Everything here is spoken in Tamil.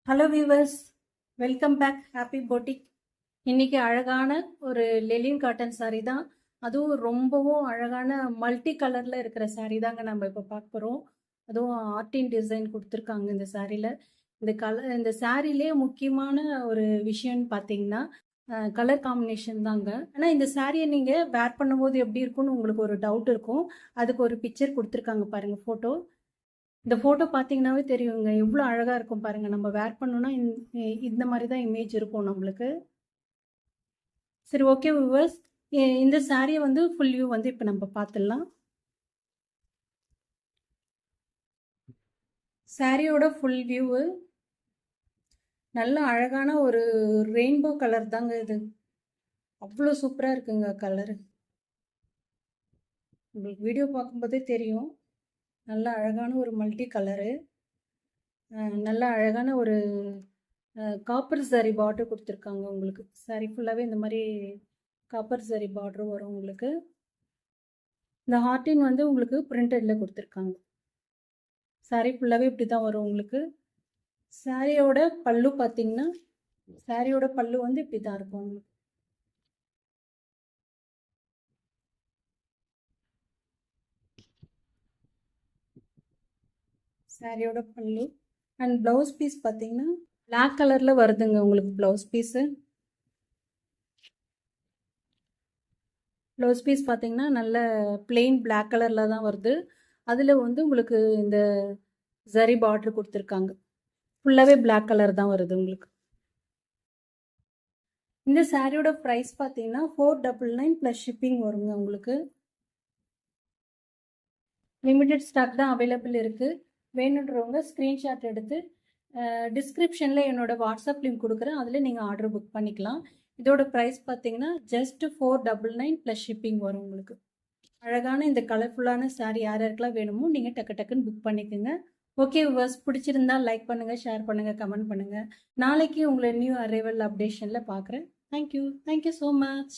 Hello viewers, welcome back happy போட்டிக். இன்னைக்கு அழகான ஒரு லெலின் காட்டன் saree தான். அதுவும் ரொம்பவும் அழகான மல்டி கலரில் இருக்கிற saree தாங்க நம்ம இப்போ பார்க்க போகிறோம். அதுவும் ஆர்டின் டிசைன் கொடுத்துருக்காங்க இந்த சாரியில். இந்த சாரிலே முக்கியமான ஒரு விஷயம்னு பார்த்தீங்கன்னா கலர் காம்பினேஷன் தாங்க. ஆனால் இந்த சாரியை நீங்கள் வேர் பண்ணும்போது எப்படி இருக்கும்னு உங்களுக்கு ஒரு டவுட் இருக்கும். அதுக்கு ஒரு பிக்சர் கொடுத்துருக்காங்க பாருங்கள், ஃபோட்டோ. இந்த ஃபோட்டோ பார்த்தீங்கன்னாவே தெரியுங்க எவ்வளோ அழகாக இருக்கும் பாருங்கள். நம்ம வேர் பண்ணோன்னா இந்த மாதிரி தான் இமேஜ் இருக்கும் நம்மளுக்கு. சரி, ஓகே வியூவர்ஸ், இந்த சாரியை வந்து ஃபுல் வியூ வந்து இப்போ நம்ம பார்த்துடலாம். சாரியோட ஃபுல் வியூவு நல்ல அழகான ஒரு ரெயின்போ கலர் தாங்க இது. அவ்வளோ சூப்பராக இருக்குங்க கலரு. உங்களுக்கு வீடியோ பார்க்கும்போதே தெரியும். நல்ல அழகான ஒரு மல்டி கலரு, நல்ல அழகான ஒரு காப்பர் சாரி பார்டர் கொடுத்துருக்காங்க உங்களுக்கு. சாரி ஃபுல்லாகவே இந்த மாதிரி காப்பர் சாரி பார்டர் வரும் உங்களுக்கு. இந்த ஹார்டின் வந்து உங்களுக்கு பிரிண்டடில் கொடுத்துருக்காங்க. சாரி ஃபுல்லாகவே இப்படி தான் வரும் உங்களுக்கு. சாரியோட பல்லு பார்த்தீங்கன்னா, சாரியோட பல்லு வந்து இப்படி தான் இருக்கும் உங்களுக்கு. சாரியோட பல்லு அண்ட் ப்ளவுஸ் பீஸ் பார்த்தீங்கன்னா பிளாக் கலரில் வருதுங்க உங்களுக்கு. ப்ளவுஸ் பீஸ் பார்த்தீங்கன்னா நல்ல பிளெயின் பிளாக் கலரில் தான் வருது. அதில் வந்து உங்களுக்கு இந்த ஜரி பார்டர் கொடுத்துருக்காங்க. ஃபுல்லாகவே பிளாக் கலர் தான் வருது உங்களுக்கு. இந்த சாரியோட ப்ரைஸ் பார்த்தீங்கன்னா 499 ப்ளஸ் ஷிப்பிங் வருங்க உங்களுக்கு. லிமிடெட் ஸ்டாக் தான் அவைலபிள் இருக்குது. வேணுன்றவங்க ஸ்க்ரீன்ஷாட் எடுத்து டிஸ்கிரிப்ஷனில் என்னோட வாட்ஸ்அப் லிங்க் கொடுக்குறேன், அதில் நீங்கள் ஆர்டர் புக் பண்ணிக்கலாம். இதோட ப்ரைஸ் பார்த்தீங்கன்னா ஜஸ்ட் 499 ப்ளஸ் ஷிப்பிங் வரும் உங்களுக்கு. அழகான இந்த கலர்ஃபுல்லான சாரீ யார் யாருக்கெல்லாம் வேணுமோ நீங்கள் டக்குன்னு புக் பண்ணிக்கோங்க. ஓகே வியூவர்ஸ், பிடிச்சிருந்தா லைக் பண்ணுங்கள், ஷேர் பண்ணுங்கள், கமெண்ட் பண்ணுங்கள். நாளைக்கு உங்களை நியூ அரைவல் அப்டேஷனில் பார்க்குறேன். Thank you so much.